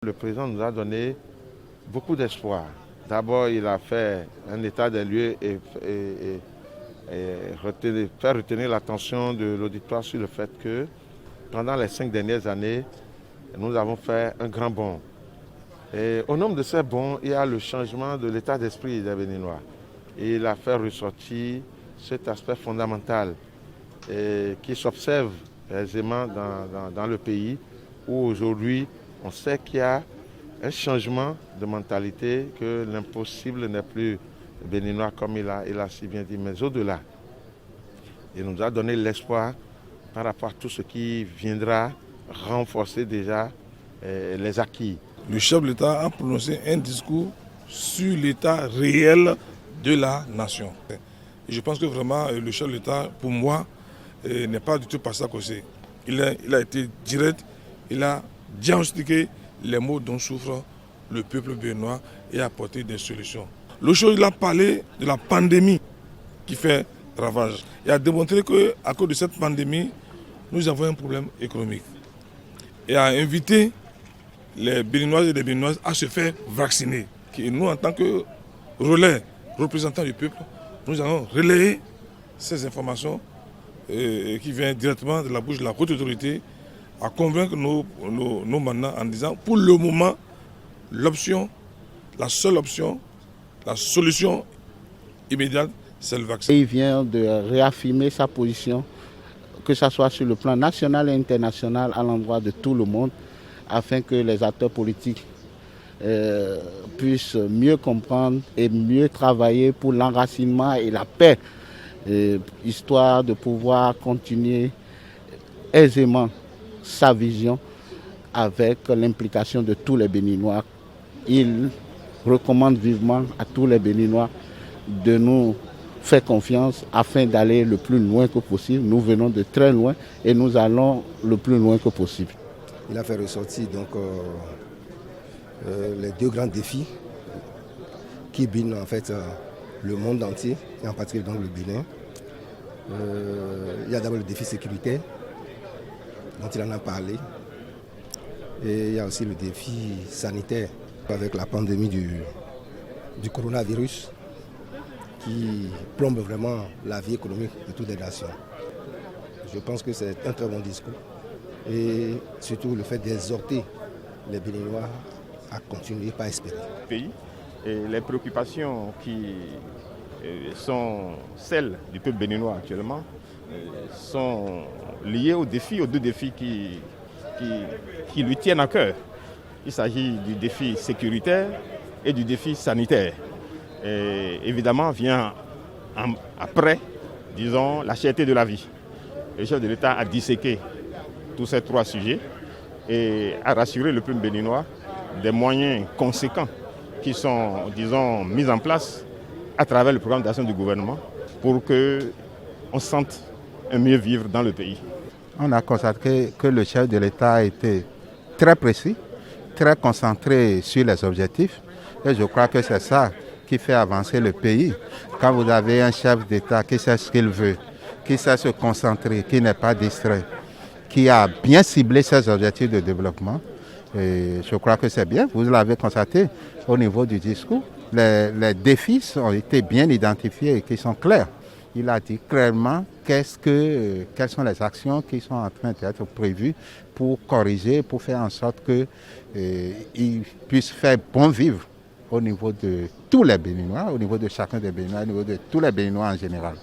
Le président nous a donné beaucoup d'espoir. D'abord, il a fait un état des lieux et faire retenir l'attention de l'auditoire sur le fait que pendant les 5 dernières années, nous avons fait un grand bond. Et au nombre de ces bonds, il y a le changement de l'état d'esprit des Béninois. Et il a fait ressortir cet aspect fondamental qui s'observe aisément dans le pays, où aujourd'hui, on sait qu'il y a un changement de mentalité, que l'impossible n'est plus béninois comme il a si bien dit, mais au-delà. Il nous a donné l'espoir par rapport à tout ce qui viendra renforcer déjà les acquis. Le chef de l'État a prononcé un discours sur l'état réel de la nation. Et je pense que vraiment le chef de l'État, pour moi, n'est pas du tout passé à côté. Il a été direct, il a diagnostiqué les maux dont souffre le peuple béninois et a apporté des solutions. L'autre chose, il a parlé de la pandémie qui fait ravage. Il a démontré qu'à cause de cette pandémie, nous avons un problème économique. Et a invité les Béninoises et les Béninoises à se faire vacciner. Et nous, en tant que relais, représentants du peuple, nous allons relayer ces informations qui viennent directement de la bouche de la haute autorité à convaincre nos mandants en disant, pour le moment, la seule option, la solution immédiate, c'est le vaccin. Il vient de réaffirmer sa position, que ce soit sur le plan national et international, à l'endroit de tout le monde, afin que les acteurs politiques puissent mieux comprendre et mieux travailler pour l'enracinement et la paix, histoire de pouvoir continuer aisément sa vision avec l'implication de tous les Béninois. Il recommande vivement à tous les Béninois de nous faire confiance afin d'aller le plus loin que possible. Nous venons de très loin et nous allons le plus loin que possible. Il a fait ressortir donc les deux grands défis qui binent en fait le monde entier, et en particulier donc le Bénin. Il y a d'abord le défi sécuritaire, dont il en a parlé. Et il y a aussi le défi sanitaire, avec la pandémie du coronavirus, qui plombe vraiment la vie économique de toutes les nations. Je pense que c'est un très bon discours. Et surtout le fait d'exhorter les Béninois à continuer, pas à espérer. Pays et les préoccupations qui sont celles du peuple béninois actuellement sont liées aux deux défis qui lui tiennent à cœur. Il s'agit du défi sécuritaire et du défi sanitaire. Et évidemment, vient après, disons, la cherté de la vie. Le chef de l'État a disséqué tous ces trois sujets et a rassuré le peuple béninois des moyens conséquents qui sont, disons, mis en place à travers le programme d'action du gouvernement pour qu'on sente un mieux vivre dans le pays. On a constaté que le chef de l'État a été très précis, très concentré sur les objectifs et je crois que c'est ça qui fait avancer le pays. Quand vous avez un chef d'État qui sait ce qu'il veut, qui sait se concentrer, qui n'est pas distrait, qui a bien ciblé ses objectifs de développement, et je crois que c'est bien. Vous l'avez constaté au niveau du discours. Les défis ont été bien identifiés et qui sont clairs. Il a dit clairement quelles sont les actions qui sont en train d'être prévues pour corriger, pour faire en sorte qu'ils puissent faire bon vivre au niveau de tous les Béninois, au niveau de chacun des Béninois, au niveau de tous les Béninois en général.